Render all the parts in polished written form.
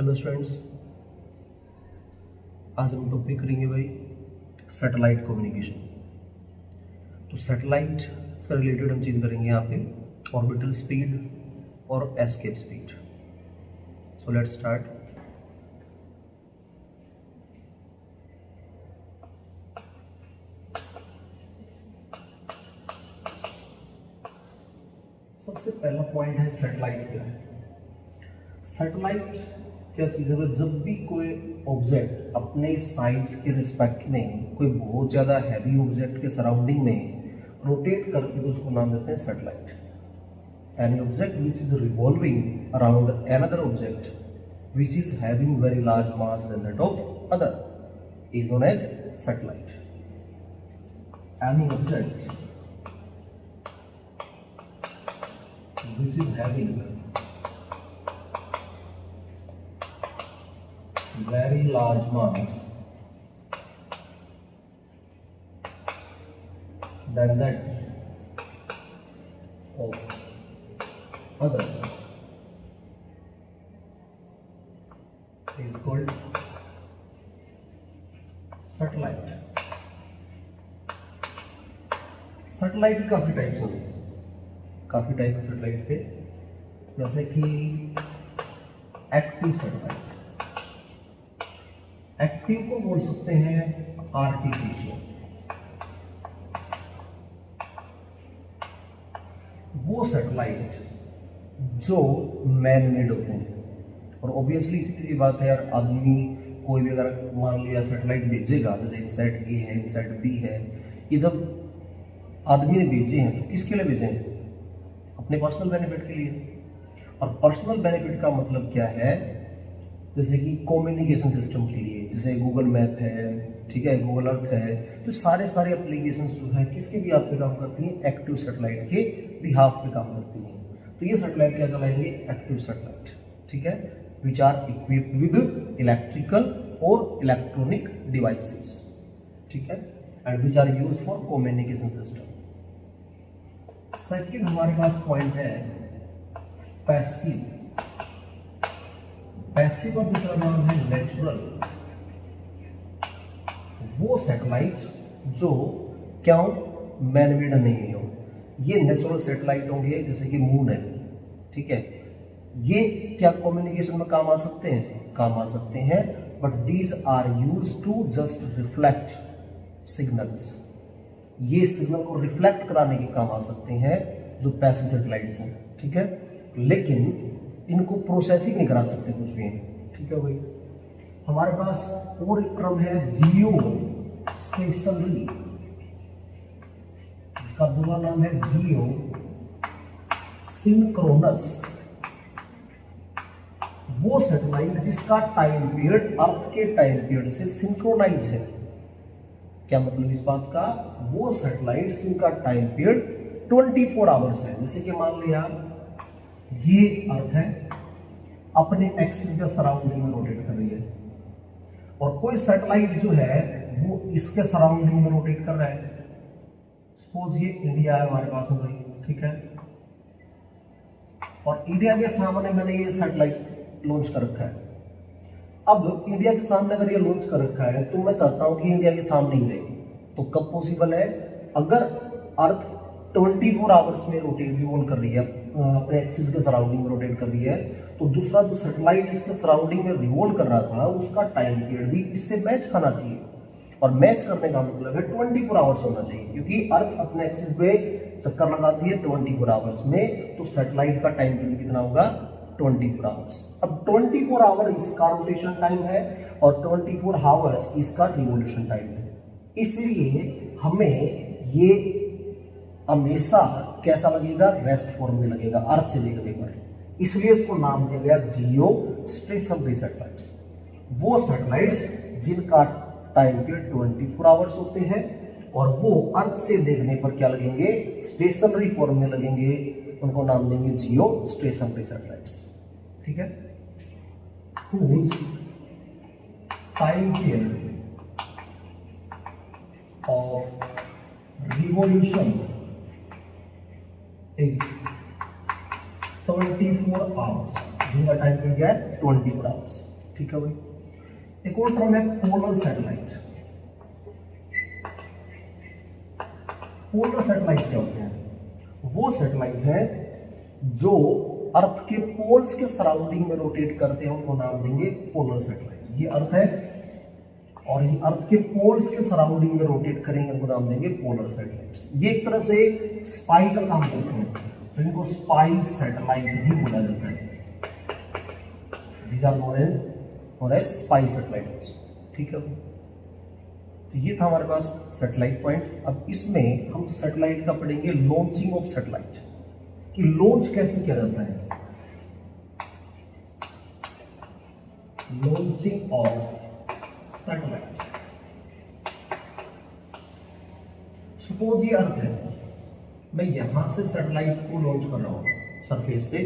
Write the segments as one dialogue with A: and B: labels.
A: Hello students, आज हम topic करेंगे भाई सैटेलाइट कम्युनिकेशन। तो सैटेलाइट से रिलेटेड हम चीज़ करेंगे यहाँ पे ऑर्बिटल स्पीड और escape speed. So let's start. सबसे पहला पॉइंट है सैटेलाइट क्या है। सैटेलाइट क्या चीज़ है? जब भी कोई ऑब्जेक्ट अपने साइज के रिस्पेक्ट में कोई बहुत ज़्यादा हैवी ऑब्जेक्ट के सराउंडिंग में रोटेट करके तो उसको नाम देते हैं satellite. Any object which is revolving around another object which is having very large mass then that of other is known as satellite. Any object which is having very large mass than that of other is called satellite. Satellite काफी types होंगे, काफी type है satellite के, जैसे कि active satellite. Active को बोल सकते हैं आर्टिफिशियल। वो सैटेलाइट जो मैन मेड होते हैं, और ऑब्वियसली सीधी सी बात है यार, आदमी कोई भी अगर मान लिया सैटेलाइट भेजेगा, जैसे इनसैट ए है, इनसैट बी है, ये जब आदमी ने भेजे हैं तो किसके लिए भेजे हैं? अपने पर्सनल बेनिफिट के लिए। और पर्सनल बेनिफिट का मतलब क्या है? जैसे कि कम्युनिकेशन सिस्टम के लिए, जैसे गूगल मैप है, ठीक है, गूगल अर्थ है, तो सारे एप्लीकेशंस जो है किसके भी आप पे काम करती हैं? एक्टिव सैटेलाइट के बिहाफ पे काम करती हैं। तो ये सैटेलाइट क्या कहलाएंगे? एक्टिव सैटेलाइट, ठीक है, which are equipped with electrical और इलेक्ट्रॉनिक डिवाइसेस, ठीक है, and which are used for communication system. Second हमारे पास पॉइंट है पैसिव। पैसिव का दूसरा नाम है नेचुरल। वो सैटेलाइट जो क्या मैनमेड नहीं हो, ये नेचुरल सैटेलाइट होंगे, जैसे कि मून है, ठीक है, ये क्या कम्युनिकेशन में काम आ सकते हैं? काम आ सकते हैं, but these are used to just reflect signals. ये सिग्नल को रिफ्लेक्ट कराने के काम आ सकते हैं जो पैसिव सैटेलाइट्स हैं, ठीक है, लेकिन इनको प्रोसेसिंग नहीं करा सकते कुछ भी, ठीक है भाई। हमारे पास और एक टर्म है जियो स्टेशनरी, जिसका दूसरा नाम है जियो सिंक्रोनस। वो सैटेलाइट जिसका टाइम पीरियड अर्थ के टाइम पीरियड से सिंक्रोनाइज है। क्या मतलब इस बात का? वो सैटेलाइट जिनका टाइम पीरियड 24 आवर्स है। जैसे कि मान लिया ये अर्थ है, अपने एक्सिस के सराउंडिंग में रोटेट कर रही है, और कोई सैटेलाइट जो है वो इसके सराउंडिंग में रोटेट कर रहा है। सपोज ये इंडिया है हमारे पास भाई, ठीक है, और इंडिया के सामने मैंने ये सैटेलाइट लॉन्च कर रखा है। अब इंडिया के सामने अगर ये लॉन्च कर रखा है तो मैं चाहता हूं कि इंडिया के सामने ही रहे, तो कब पॉसिबल है? अगर अर्थ 24 आवर्स में रोटेट रिवॉल्व कर रही है, अपने एक्सिस के सराउंडिंग में रोटेट कर रही है, तो दूसरा जो सैटेलाइट इसके सराउंडिंग में रिवॉल्व कर रहा था उसका टाइम पीरियड भी इससे मैच खाना चाहिए। और मैच करने का मतलब है 24 आवर्स होना चाहिए, क्योंकि अर्थ अपने एक्सिस पे चक्कर लगाती है 24 आवर्स में, तो सैटेलाइट का टाइम पीरियड कितना होगा? 24 आवर्स। अब 24 आवर इसका रोटेशन टाइम है और 24 आवर्स इसका रिवॉल्यूशन टाइम है। इसलिए हमें ये हमेशा कैसा लगेगा? रेस्ट फॉर्म में लगेगा अर्थ से देखने पर, इसलिए इसको नाम दिया गया जियो स्टेशनरी सैटेलाइट्स। वो सैटेलाइट्स जिनका टाइम पीरियड 24 आवर्स होते हैं और वो अर्थ से देखने पर क्या लगेंगे? स्टेशनरी फॉर्म में लगेंगे, उनको नाम देंगे जियो स्टेशनरी सैटेलाइट्स, ठीक है। whose time period of revolution is 24 hours, जिनका टाइम पीरियड क्या है? 24 आवर्स। ठीक है भाई। एक और टर्म है पोलर सैटेलाइट। पोलर सैटेलाइट क्या होते हैं? वो सैटेलाइट है जो अर्थ के पोल्स के सराउंडिंग में रोटेट करते हैं, उनको नाम देंगे पोलर सैटेलाइट। ये अर्थ है और ये अर्थ के पोल्स के सराउंडिंग में रोटेट करेंगे, उनको नाम देंगे पोलर सैटेलाइट्स। ये एक तरह से स्पाई का काम करते हैं, तो इनको स्पाई सैटेलाइट भी बोला जाता है। These are known as spy satellites। ठीक है, तो ये था हमारे पास सैटेलाइट पॉइंट। अब इसमें हम सैटेलाइट का पढ़ेंगे लॉन्चिंग ऑफ सैटेलाइट, कि लॉन्च कैसे किया जाता है। Launching of satellite. सपोज ये अर्थ है, मैं यहां से सैटेलाइट को लॉन्च कर रहा हूं सरफेस से।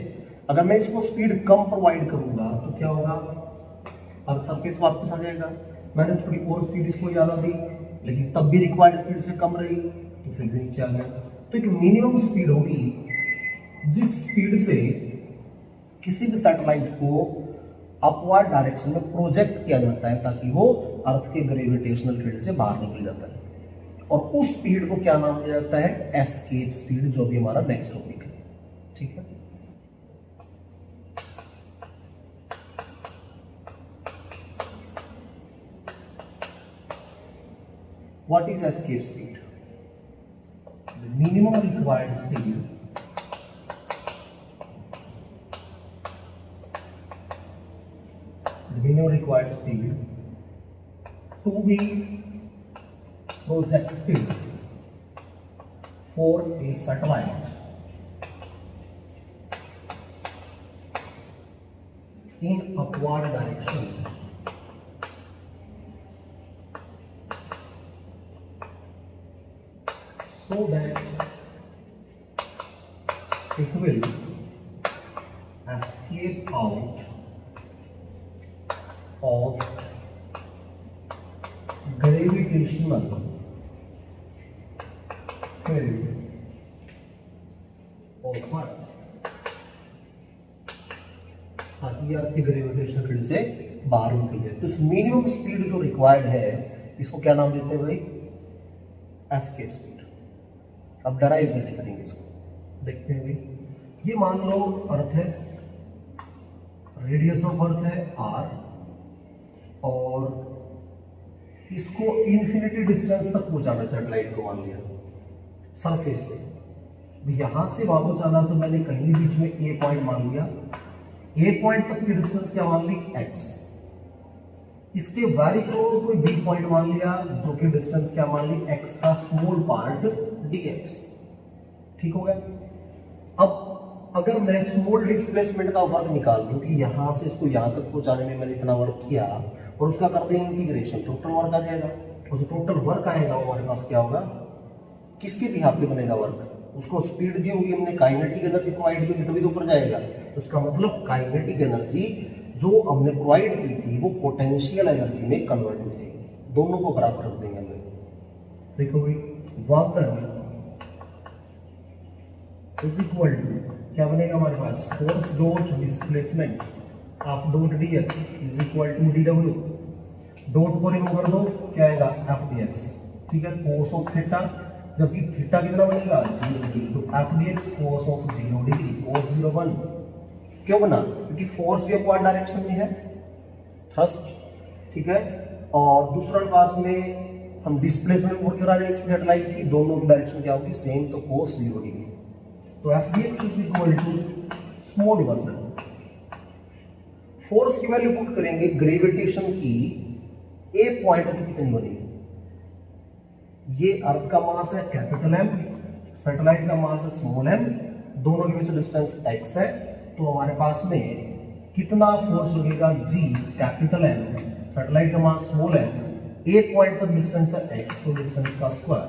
A: अगर मैं इसको स्पीड कम प्रोवाइड करूंगा तो क्या होगा? अर्थ सरफेस वापस आ जाएगा। मैंने थोड़ी और स्पीड इसको ज्यादा दी, लेकिन तब भी रिक्वायर्ड स्पीड से कम रही, तो फिर भी नीचे आ गया। तो एक मिनिमम स्पीड होगी जिस स्पीड से किसी भी सैटेलाइट को अपवर्ड डायरेक्शन में प्रोजेक्ट किया जाता है, ताकि वो अर्थ के ग्रेविटेशनल फील्ड से बाहर निकल जाता है। और उस स्पीड को क्या नाम दिया जाता है? एस्केप स्पीड, जो भी हमारा नेक्स्ट टॉपिक है। ठीक है, what is escape speed? The minimum required speed to be projected for a satellite in upward direction so that it will escape out of gravitational field of Earth, ताकि अर्थ की gravitational field से बाहर निकल जाए। तो इस मिनिमम स्पीड जो required है, इसको क्या नाम देते हैं भाई? Escape speed. अब डराइव कैसे करेंगे इसको, देखते हैं भाई। ये मान लो अर्थ है, रेडियस ऑफ अर्थ है r, और इसको इन्फिनिटी डिस्टेंस तक पहुंचाना सैटेलाइट को, मान लिया सरफेस से। यहां से वहां पहुंचाना, तो मैंने कहीं बीच में ए पॉइंट मान लिया। ए पॉइंट तक की डिस्टेंस क्या मान ली? x। इसके वेरी क्लोज कोई बी पॉइंट मान लिया, जो कि डिस्टेंस क्या मान ली? x का स्मॉल पार्ट dx। ठीक हो गया। अब अगर मैं स्मॉल डिस्प्लेसमेंट का वर्क निकाल दूं कि यहां से इसको यहां तक पहुंचाने में मैंने इतना वर्क किया, और उसका कर दें इंटीग्रेशन, टोटल वर्क आ जाएगा। और जो टोटल वर्क आएगा वो हमारे पास क्या होगा? किसके बिहाफ पे बनेगा वर्क? उसको स्पीड दी होगी हमने, काइनेटिक एनर्जी प्रोवाइड की होगी, तभी तो ऊपर जाएगा। तो उसका मतलब काइनेटिक एनर्जी जो हमने प्रोवाइड की थी वो पोटेंशियल एनर्जी में कन्वर्ट हो जाएगी। दोनों को बराबर रख देंगे हमें। देखो भाई, वर्क इज इक्वल टू क्या बनेगा हमारे पास? Force dot displacement of dot dx is equal to dw। Dot को रिमूव कर दो, क्या आएगा? F dx। ठीक है, कोस ऑफ थीटा, जबकि थीटा कितना बनेगा? 0 डिग्री, तो F dx cos of 0 degree, cos 0 1। क्यों बना? क्योंकि फोर्स भी अपवर्ड डायरेक्शन में है, थ्रस्ट। ठीक है, और दूसरा पास में हम डिस्प्लेसमेंट वर्क करा रहे हैं इस सैटेलाइट की, दोनों की डायरेक्शन क्या होगी? सेम, तो कोस 0 डिग्री। तो F dx is equal to small 1। Force की वैल्यू पुट करेंगे ग्रेविटेशन की, ए पॉइंट पे कितनी बनेगी? ये अर्थ का मास है कैपिटल M, सैटेलाइट का मास है स्मॉल m, दोनों के बीच डिस्टेंस x है। तो हमारे पास में कितना फोर्स लगेगा? g कैपिटल M, सैटेलाइट का mass small m, A point तक डिस्टेंस है x, तो डिस्टेंस का square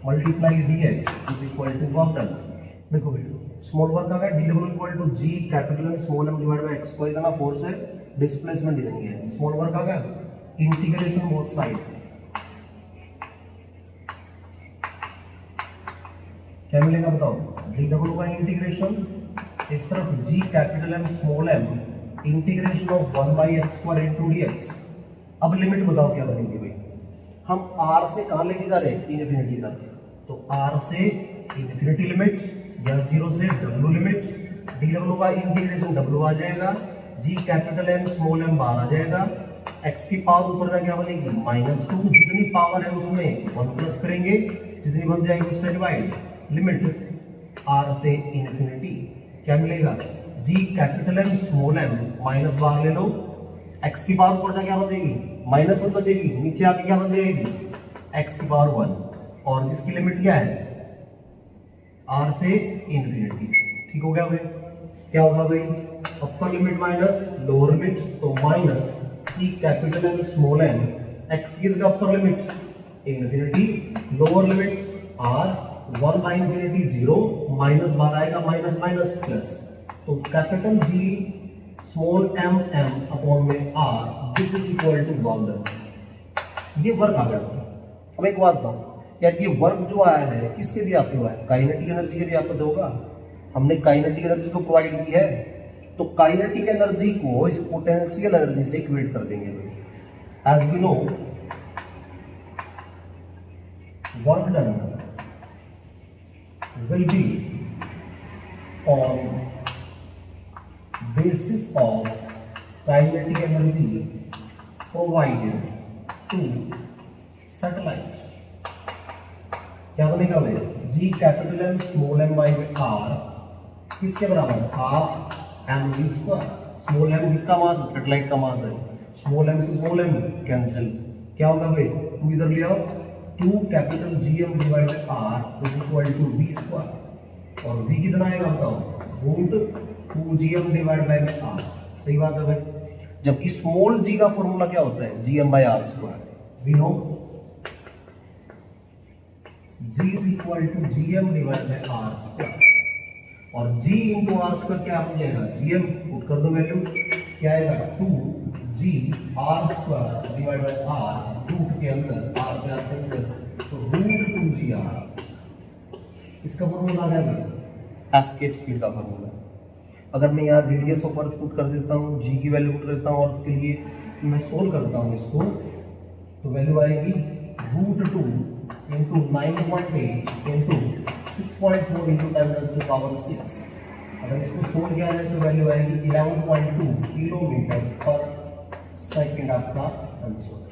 A: multiply dx is equal to work done. देखो बेटो, स्मॉल वर्क आ गया, dw equal to g capital M small m divide by x। को इतना फोर्स है, डिस्प्लेसमेंट इतनी है, स्मॉल वर्क आ गया। इंटीग्रेशन बोथ साइड, क्या मिलेगा बताओ? dw का इंटीग्रेशन इस तरफ g capital M small m integration of 1/x² into dx। अब लिमिट बताओ क्या बनेगी भाई, हम r से कहाँ लेके जा रहे हैं, इनफिनिटी तक, तो r से इनफिनिटी लिमिट या 0 से w लिमिट, dw का इंटीग्रेशन w आ जाएगा, g capital M small m बाहर आ जाएगा, x की पावर ऊपर जाके क्या बनेगी -2, जितनी पावर है उसमें 1 प्लस करेंगे, जितनी बन जाएगी उससे डिवाइड, लिमिट r से इनफिनिटी क्या मिलेगा, g capital M small m minus बाहर ले लो, x की पावर ऊपर जाके क्या बचेगी -1 बचेगी, नीचे आके क्या बन जाएगी x की पावर 1, और जिसकी लिमिट क्या है r से इनफिनिटी। ठीक हो गया भाई, क्या होगा भाई, upper limit minus lower limit, तो minus g capital M small m, x की जगह upper limit infinity, lower limit r 1/∞ 0, minus बाहर आएगा माइनस माइनस प्लस, तो capital G small m m upon में r, this is equal to 1। ये work आ गया। अब एक बात बताओ यार, ये वर्क जो आया है किसके लिए आपके हुआ है, काइनेटिक एनर्जी के लिए आपको होगा, हमने काइनेटिक एनर्जी को प्रोवाइड की है, तो काइनेटिक एनर्जी को इस पोटेंशियल एनर्जी से इक्वेट कर देंगे। As we know work done will be on basis of kinetic energy provided to satellite। क्या बनेगा भाई, g capital M small m by r किसके बराबर, हाफ mv²। स्मॉल m किसका मास है, सैटेलाइट का मास है, स्मॉल m से स्मॉल m कैंसिल, क्या होगा भाई, 2 इधर ले आओ, 2 capital Gm divided r is equal to v², और v कितना आएगा बताओ, √2Gm डिवाइड बाय r। सही बात है भाई, जबकि स्मॉल g का फॉर्मूला क्या होता है, Gm/r²। We know g is equal to Gm divide by r², और g इंटू r² क्या हो जाएगा, Gm पुट कर दो वैल्यू, क्या आएगा 2Gr² divide by r, root के अंदर r से r कैंसिल, तो √2Gr। इसका फॉर्मूला आ गया एस्केप स्पीड का फॉर्मूला। अगर मैं यहाँ रेडियस ऑफ अर्थ पुट कर देता हूँ, g की वैल्यू पुट करता हूँ अर्थ के लिए, मैं सोल्व करता हूँ इसको, तो वैल्यू आएगी √2 इंटू 9.8 इंटू 6.4 इंटू 10⁻⁶। अगर इसको सोल्व किया जाए तो वैल्यू आएगी 11.2 किलोमीटर पर सेकेंड आपका आंसर।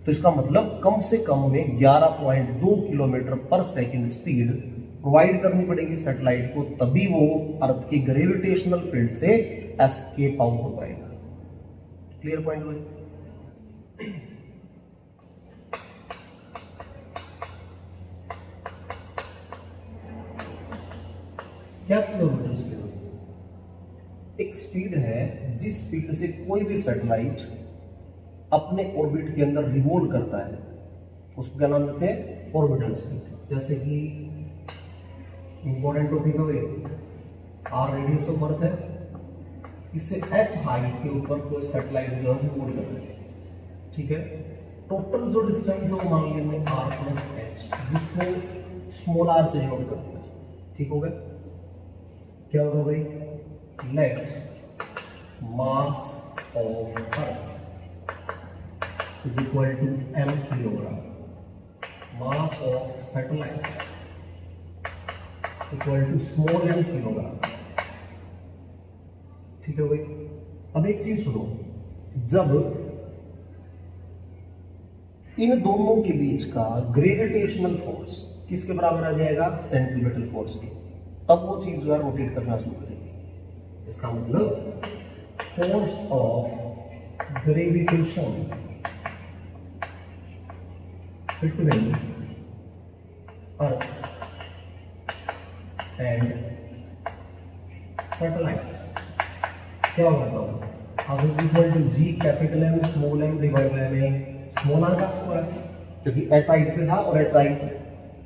A: तो इसका मतलब कम से कम में 11.2 किलोमीटर पर सेकंड स्पीड प्रोवाइड करनी पड़ेगी सैटेलाइट को, तभी वो अर्थ की ग्रेविटेशनल फील्ड से एस्केप आउट हो पाएगा। क्लियर पॉइंट हुआ? क्या चीज ऑर्बिटल स्पीड? एक स्पीड है जिस स्पीड से कोई भी सैटेलाइट अपने ऑर्बिट के अंदर रिवॉल्व करता है, उसको क्या नाम देते हैं, ऑर्बिटल स्पीड। जैसे कि इंपॉर्टेंट टॉपिक है, आर रेडियस ऑफ अर्थ है, इससे h हाइट के ऊपर कोई सैटेलाइट जो है रिवॉल्व कर रहा है, ठीक है। टोटल जो डिस्टेंस है वो मान लेंगे r प्लस h, जिसको स्मॉल r से डिनोट करते हैं, ठीक हो गया। क्या होगा भाई, let mass of Earth is equal to m kilogram, mass of satellite equal to small m kilogram। ठीक है भाई। अब एक चीज सुनो, जब इन दोनों के बीच का ग्रेविटेशनल फोर्स किसके बराबर आ जाएगा, सेंट्रीपिटल फोर्स के, तब वो चीज जो है रोटेट करना शुरू करेगी। इसका मतलब force of gravitation between Earth and satellite क्या होगा बताओ, अब is equal to g capital M small m divide by में स्मॉल r का स्क्वायर, क्योंकि h हाइट पे था और h हाइट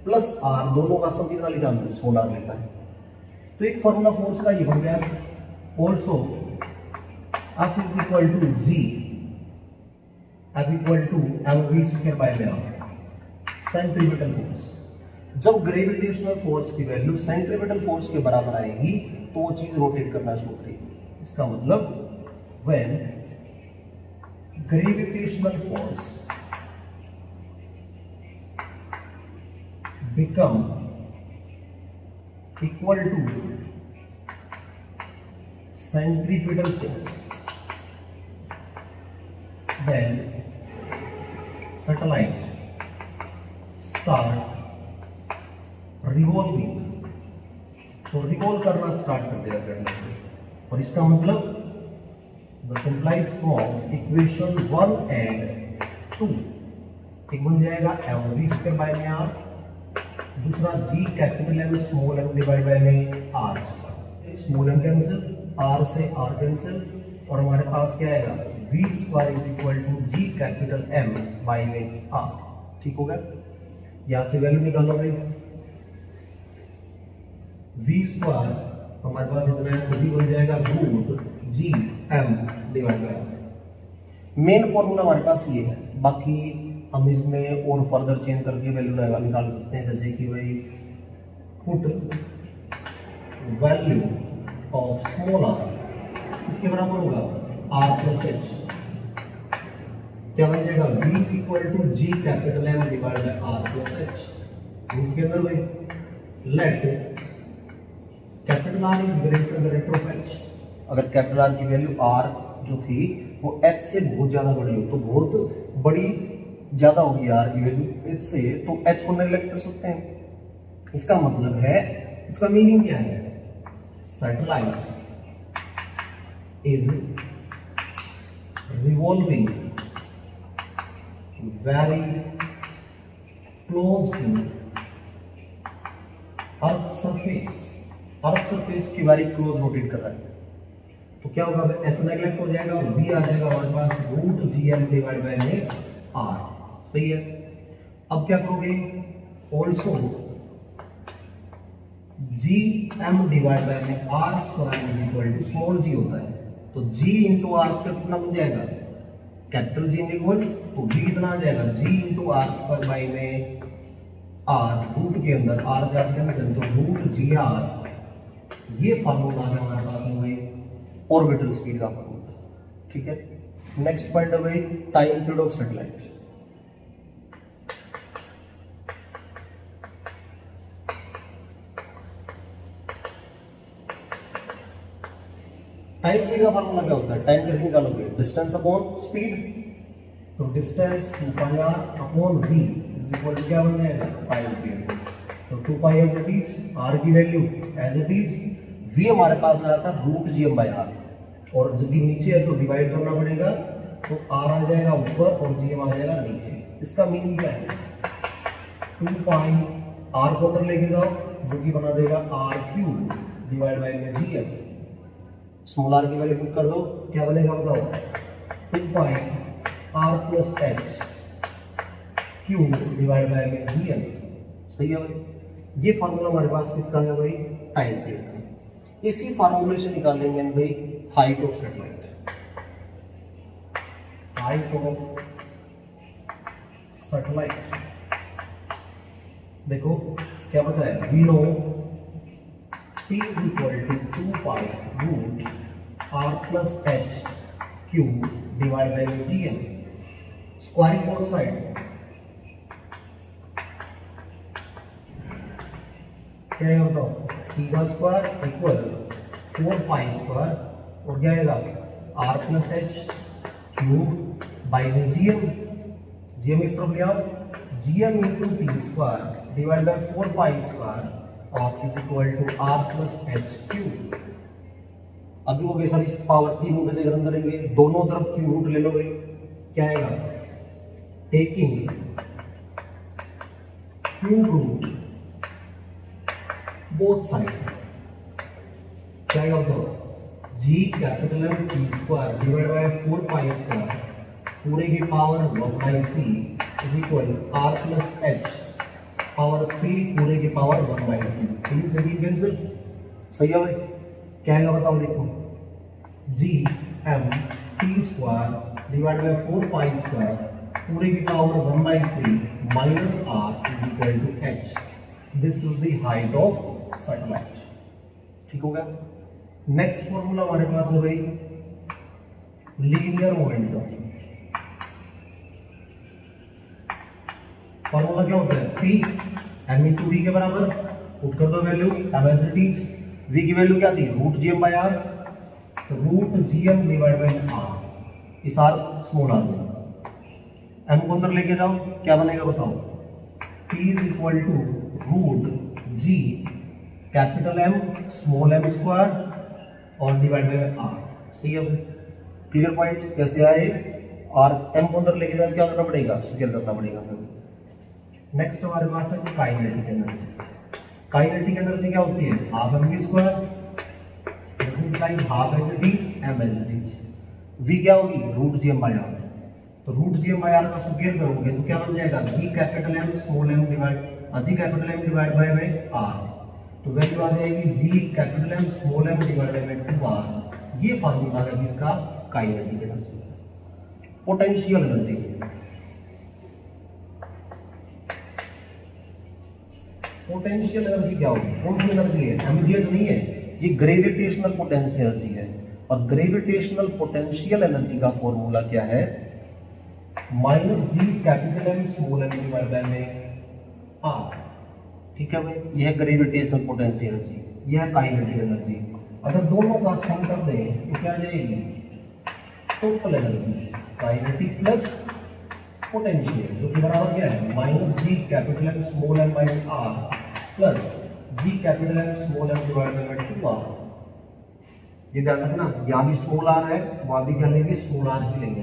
A: प्लस r दोनों का सम कितना लिखा हमने, स्मॉल r लिखा है। तो एक फॉर्मूला फोर्स का ये बन गया। Also F is equal to g F equal to mv square by में सेंट्रीपिटल फोर्स। जब ग्रेविटेशनल फोर्स की वैल्यू सेंट्रीपिटल फोर्स के बराबर आएगी तो वो चीज रोटेट करना शुरू करेगी। इसका मतलब when gravitational force become equal to centripetal force, then satellite start revolving, तो रिवॉल्व करना स्टार्ट कर देगा सैटेलाइट। और इसका मतलब द सिंपलाइज फ्रॉम इक्वेशन 1 एंड 2, एक बन जाएगा mv² बाय में r, दूसरा g capital M small m divide by में r square, small m cancel, r से r कैंसिल, और हमारे पास क्या आएगा v square is equal to g capital M by में r। ठीक होगा, यहां से वैल्यू निकालो भाई, v स्क्वायर हमारे पास इतना है तो v बन जाएगा root g m divide by r। Main formula हमारे पास ये है, बाकी हम इसमें और फर्दर चेंज करके वैल्यू निकाल सकते हैं, जैसे कि भाई put value of small r इसके बराबर होगा r प्लस h, क्या बन जाएगा v is equal to g capital M divide by r plus h। Root के अंदर भाई let capital R is greater of h, अगर कैपिटल R की वैल्यू r जो थी वो h से बहुत ज्यादा बड़ी हो, तो बहुत बड़ी ज्यादा होगी r की वैल्यू h से, तो h को नेगलेक्ट कर सकते हैं। इसका मतलब है, इसका मीनिंग क्या है, satellite is revolving very close to Earth surface, Earth surface की वेरी क्लोज रोटेट कर रहा है, तो क्या होगा, h नेगलेक्ट हो जाएगा और v आ जाएगा हमारे पास रूट gm डिवाइड बाय में r। सही है, अब क्या करोगे, also G M divide by में R square is equal to small G होता है, तो जी इंटू आर स्क्वायर कितना बन जाएगा, कैपिटल जी इक्वल, तो v कितना आ जाएगा जी इंटू आर स्क्वायर बाय में आर, रूट के अंदर आर से आर कैंसिल, तो रूट जी आर, ये फार्मूला है हमारे पास में भाई ऑर्बिटल स्पीड का फार्मूला। ठीक है, नेक्स्ट पॉइंट है भाई time period of satellite. Time period का फार्मूला क्या होता है, टाइम कैसे निकालोगे, डिस्टेंस अपॉन स्पीड, तो distance 2πr upon v is equal to क्या बन जाएगा टाइम पीरियड, तो 2π एज इट इज, r की वैल्यू एज इट इज, v हमारे पास आया था रूट gm बाय r, और जब नीचे है तो डिवाइड करना पड़ेगा, तो r आ जाएगा ऊपर और gm आ जाएगा नीचे। इसका मीनिंग क्या है, 2π r को अंदर लेके जाओ जो कि बना देगा r³ डिवाइड बाय में gm, स्मॉल r की वैल्यू पुट कर दो, क्या बनेगा बताओ, 2π r plus h cube divide by में gm। सही है भाई, ये फार्मूला हमारे पास किसका है भाई, टाइम पीरियड का। इसी फार्मूले से निकालेंगे भाई height of satellite, height of satellite, देखो क्या बताया, we know t is equal to 2π root r plus h cube divided by gm, squaring both side, क्या है बताओ, t का स्क्वायर इक्वल 4π स्क्वायर और क्या आएगा r plus h cube by में gm, gm इस तरफ ले आओ, gm into t square divide by 4π square और is equal to r plus h cube. अभी वो कैसा इस पावर 3 को कैसे ग्रहण करेंगे, दोनों तरफ क्यूब रूट ले लो भाई, क्या आएगा, taking cube root both side, क्या आएगा तो g capital M t square divide by 4π square पूरे की power 1/3 is equal r plus h power 3 पूरे की पावर 1/3, 3 से 3 कैंसिल। सही है भाई, क्या है बताओ, देखो G M T square divide by 4π square पूरे की power 1/3 minus r is equal to h, this is the height of satellite. ठीक हो गया, नेक्स्ट फॉर्मूला हमारे पास है भाई लीनियर मोमेंटम। फॉर्मूला क्या होता है, P m इंटू वी के बराबर, पुट कर दो value, M as it is, V की वैल्यू क्या थी root G M by R, तो root G M divide by R, इस आर स्मॉल आर में एम को अंदर लेके जाओ, क्या बनेगा बताओ, P is equal to root G capital M small M square और डिवाइड बाई आर। सही है, क्लियर पॉइंट। कैसे आए, आर एम को अंदर लेके जाओ, क्या करना पड़ेगा, स्क्वायर करना पड़ेगा। नेक्स्ट हमारे पास है काइनेटिक एनर्जी। काइनेटिक एनर्जी क्या होती है, half M V square, this is like half as it is M as it is, V क्या होगी root G M by R, तो root G M by R का स्क्वायर करोगे तो क्या बन जाएगा, G capital M small M divide G capital M divide by R, तो वैल्यू आ जाएगी G capital M small M divide by 2r। ये फार्मूला है किसका, kinetic energy. Potential energy, potential energy क्या होगी, कौन सी एनर्जी है, एमजीएस नहीं है, ये ग्रेविटेशनल पोटेंशियल एनर्जी है। और ग्रेविटेशनल पोटेंशियल एनर्जी का फॉर्मूला क्या है, minus G capital M small M divide by r. ठीक है भाई, यह है ग्रेविटेशनल पोटेंशियल एनर्जी, यह है काइनेटिक एनर्जी। अगर दोनों का सम कर दें तो क्या आ जाएगी, total energy kinetic plus potential, जो कि बराबर क्या है minus G capital M small m by r plus G capital M small M divide by 2r। ये ध्यान रखना, यहाँ भी स्मॉल आर है, वहां भी क्या लेंगे स्मॉल आर ही लेंगे।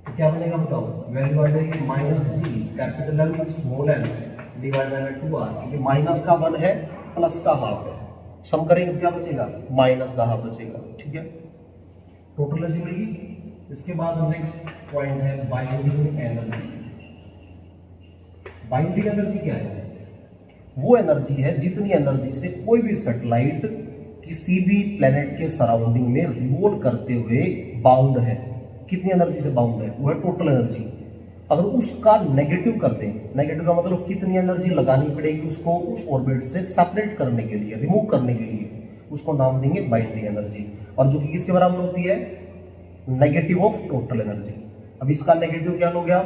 A: तो क्या बनेगा बताओ, वैल्यू आ जाएगी minus G capital M small M divide by 2r, क्योंकि माइनस का 1 है प्लस का हाफ है, सम करेंगे क्या बचेगा, माइनस का हाफ बचेगा। ठीक है, टोटल एनर्जी मिलेगी। इसके बाद नेक्स्ट पॉइंट है बाइंडिंग एनर्जी। बाइंडिंग एनर्जी क्या है, वो एनर्जी है जितनी एनर्जी से कोई भी सैटेलाइट किसी भी प्लेनेट के सराउंडिंग में रिवॉल्व करते हुए बाउंड है, कितनी एनर्जी से बाउंड है, वो है टोटल एनर्जी। अगर उसका नेगेटिव कर दें, नेगेटिव का मतलब कितनी एनर्जी लगानी पड़ेगी उसको उस ऑर्बिट से सेपरेट करने के लिए, रिमूव करने के लिए, उसको नाम देंगे बाइंडिंग एनर्जी। और जो कि किसके बराबर होती है, नेगेटिव ऑफ टोटल एनर्जी। अब इसका नेगेटिव क्या हो गया,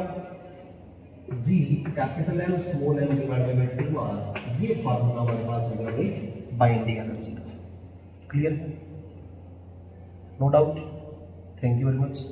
A: G capital M small M divided by 2r। ये फार्मूला हमारे पास है भाई बाइंडिंग एनर्जी का। Clear, no doubt, thank you very much.